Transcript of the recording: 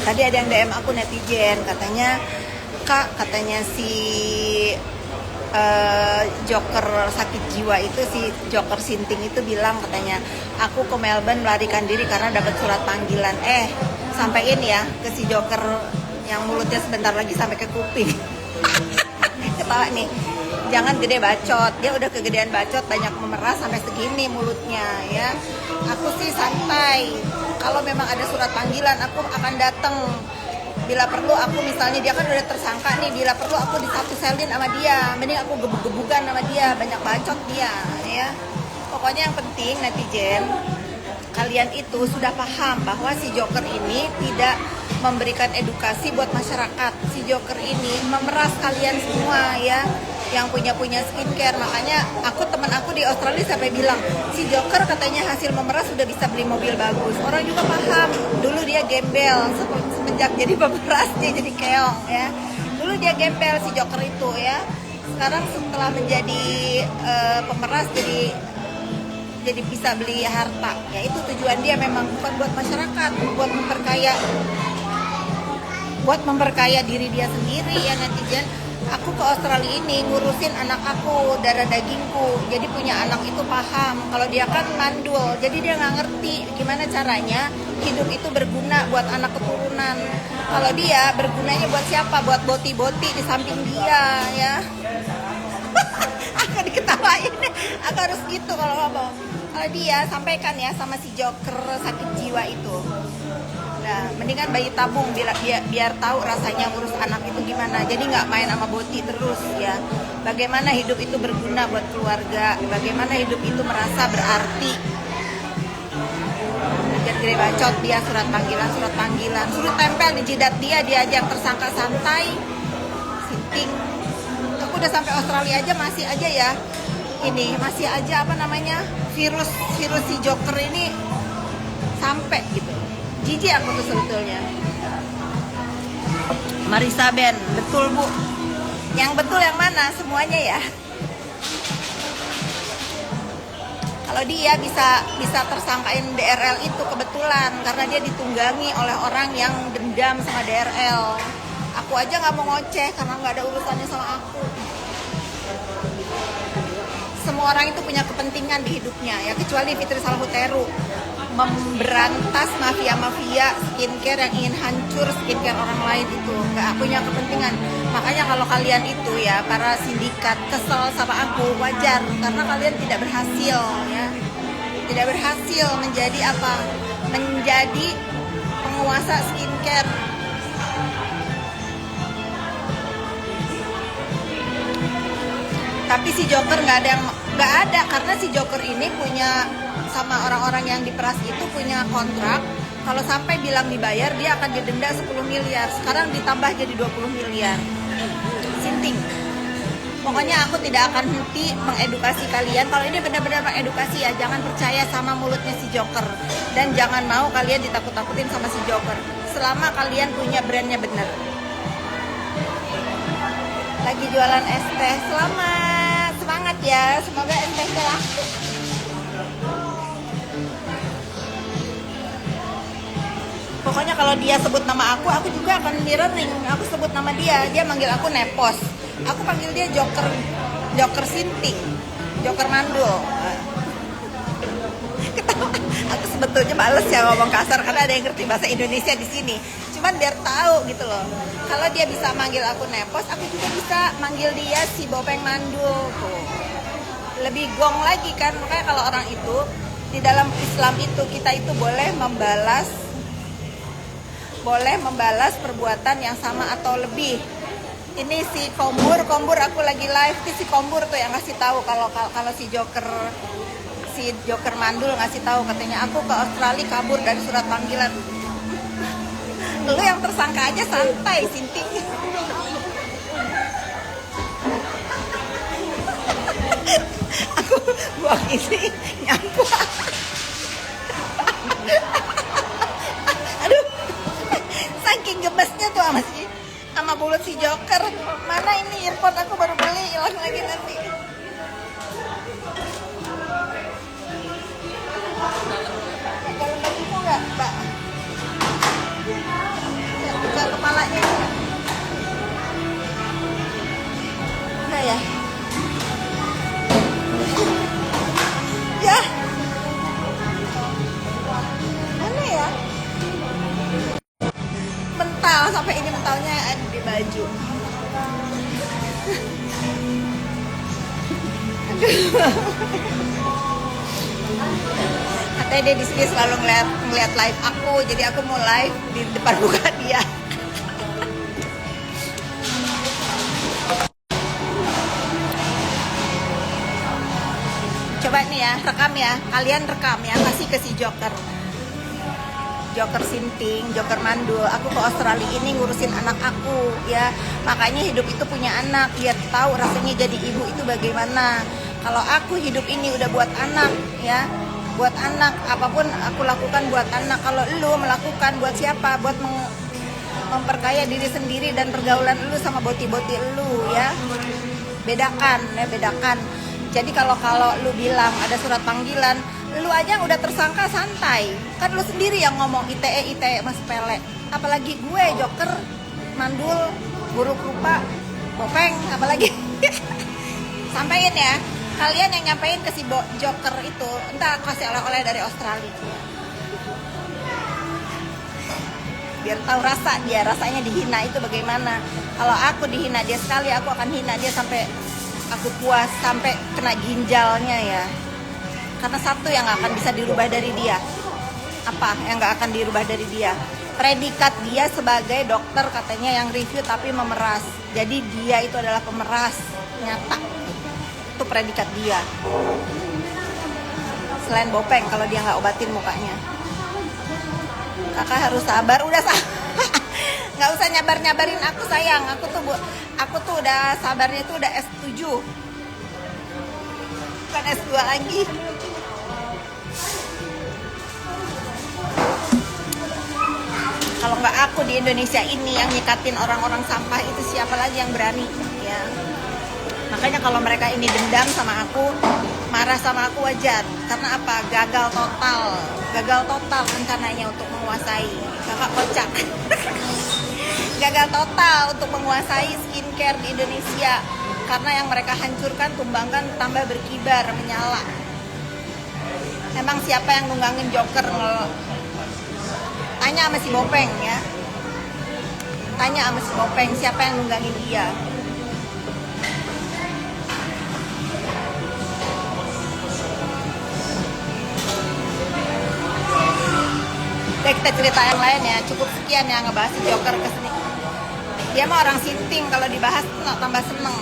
Tadi ada yang DM aku netizen, katanya Kak, katanya si Joker sakit jiwa itu, si Joker Sinting itu bilang katanya, aku ke Melbourne melarikan diri karena dapat surat panggilan. Sampein ya ke si Joker yang mulutnya sebentar lagi sampai ke kuping. Ketawa nih, jangan gede bacot, dia udah kegedean bacot, banyak memeras sampai segini mulutnya ya. Aku sih santai, kalau memang ada surat panggilan aku akan datang. Bila perlu aku, misalnya dia kan udah tersangka nih, bila perlu aku disatu selin sama dia, mending aku gebuk-gebukan sama dia, banyak bacot dia ya. Pokoknya yang penting netizen, kalian itu sudah paham bahwa si Joker ini tidak memberikan edukasi buat masyarakat. Si Joker ini memeras kalian semua ya, yang punya skincare. Makanya teman aku di Australia sampai bilang, si Joker katanya hasil memeras sudah bisa beli mobil bagus. Orang juga paham, dulu dia gembel, semenjak jadi pemeras dia jadi keong ya. Dulu dia gembel si Joker itu ya. Sekarang setelah menjadi pemeras jadi bisa beli harta ya. Itu tujuan dia, memang bukan buat masyarakat, buat memperkaya diri dia sendiri ya netizen. Aku ke Australia ini ngurusin anak aku, darah dagingku, jadi punya anak itu paham. Kalau dia kan mandul, jadi dia nggak ngerti gimana caranya hidup itu berguna buat anak keturunan. Kalau dia bergunanya buat siapa? Buat boti-boti di samping dia ya. Aku diketawain, aku harus gitu kalau ngomong. Kalau dia sampaikan ya sama si Joker sakit jiwa itu. Nah, mendingan bayi tabung biar tahu rasanya ngurus anak itu gimana. Jadi nggak main sama boti terus ya. Bagaimana hidup itu berguna buat keluarga, bagaimana hidup itu merasa berarti. Jangan gede bacot dia, surat panggilan, suruh tempel di jidat dia aja yang tersangka santai. Sinting. Aku udah sampai Australia aja masih aja ya. Ini masih aja virus si Joker ini sampai gitu. Jijik aku tuh sebetulnya. Marisa Ben, betul Bu. Yang betul yang mana? Semuanya ya. Kalau dia bisa tersangkain DRL itu kebetulan karena dia ditunggangi oleh orang yang dendam sama DRL. Aku aja nggak mau ngoceh karena nggak ada urusannya sama aku. Semua orang itu punya kepentingan di hidupnya ya, kecuali Fitri Salhuteru memberantas mafia skincare yang ingin hancur skincare orang lain itu. Nggak punya kepentingan. Makanya kalau kalian itu ya, para sindikat kesel sama aku, wajar, karena kalian tidak berhasil ya, tidak berhasil menjadi menjadi penguasa skincare. Tapi si Joker nggak ada karena si Joker ini punya sama orang-orang yang diperas itu punya kontrak. Kalau sampai bilang dibayar, dia akan didenda 10 miliar. Sekarang ditambah jadi 20 miliar. Sinting. Pokoknya aku tidak akan henti mengedukasi kalian. Kalau ini benar-benar mengedukasi ya, jangan percaya sama mulutnya si Joker. Dan jangan mau kalian ditakut-takutin sama si Joker. Selama kalian punya brandnya benar. Lagi jualan es teh, selamat, semangat ya, semoga es teh laku. Pokoknya kalau dia sebut nama aku juga akan mirroring. Aku sebut nama dia manggil aku Nepos. Aku panggil dia Joker Sinting, Joker Mandul. Aku sebetulnya males ya ngomong kasar karena ada yang ngerti bahasa Indonesia di sini. Cuman biar tahu gitu loh. Kalau dia bisa manggil aku Nepos, aku juga bisa manggil dia si Bopeng Mandul tuh. Lebih gong lagi kan. Makanya kalau orang itu di dalam Islam itu kita itu boleh membalas perbuatan yang sama atau lebih. Ini si Kombur aku lagi live, ini si Kombur tuh yang ngasih tahu kalau si Joker Mandul ngasih tahu, katanya aku ke Australia kabur dari surat panggilan. Lu yang tersangka aja santai, Sinting. Aku buang ini nyampur. Aduh, saking gemesnya tuh sama mulut si Joker. Mana ini earphone aku baru beli, hilang lagi nanti. Kalau bagimu nggak, Mbak? mental, sampai ini mentalnya ada di baju. Katanya dia di sini selalu ngeliat live aku, jadi aku mau live di depan muka dia. Coba nih ya, rekam ya, kalian rekam ya, kasih ke si Joker Sinting, Joker Mandul. Aku ke Australia ini ngurusin anak aku ya, makanya hidup itu punya anak, biar tahu rasanya jadi ibu itu bagaimana. Kalau aku hidup ini udah buat anak ya, buat anak, apapun aku lakukan buat anak. Kalau lu melakukan buat siapa? Buat memperkaya diri sendiri dan pergaulan lu sama boti-boti lu ya. Bedakan ya, bedakan. Jadi kalau lu bilang ada surat panggilan, lu aja udah tersangka santai. Kan lu sendiri yang ngomong ITE mas pele. Apalagi gue Joker Mandul, buruk rupa, Bopeng, apalagi. Sampaiin ya. Kalian yang nyampein ke si Joker itu, entah kasih oleh-oleh dari Australia. Biar tahu rasanya dihina itu bagaimana. Kalau aku dihina dia sekali, aku akan hina dia sampai aku puas, sampai kena ginjalnya ya. Karena satu yang gak akan bisa dirubah dari dia. Apa yang gak akan dirubah dari dia? Predikat dia sebagai dokter katanya yang review tapi memeras. Jadi dia itu adalah pemeras nyata. Itu predikat dia. Selain Bopeng kalau dia gak obatin mukanya. Kakak harus sabar, udah nggak usah nyabarin aku sayang. Aku tuh udah sabarnya tuh udah S7, bukan S2 lagi. Kalau nggak aku di Indonesia ini yang nyikatin orang-orang sampah itu, siapa lagi yang berani ya. Makanya kalau mereka ini dendam sama aku, marah sama aku wajar. Karena apa? Gagal total rencananya untuk menguasai. Kakak kocak. Gagal total untuk menguasai skincare di Indonesia. Karena yang mereka hancurkan, tumbangkan, tambah berkibar, menyala. Emang siapa yang nunggangin Joker? Tanya sama si Bopeng ya. Tanya sama si Bopeng siapa yang nunggangin dia. Oke, kita cerita yang lain ya. Cukup sekian ya ngebahas si Joker kesini. Dia mah orang Sinting, kalau dibahas tuh tambah seneng.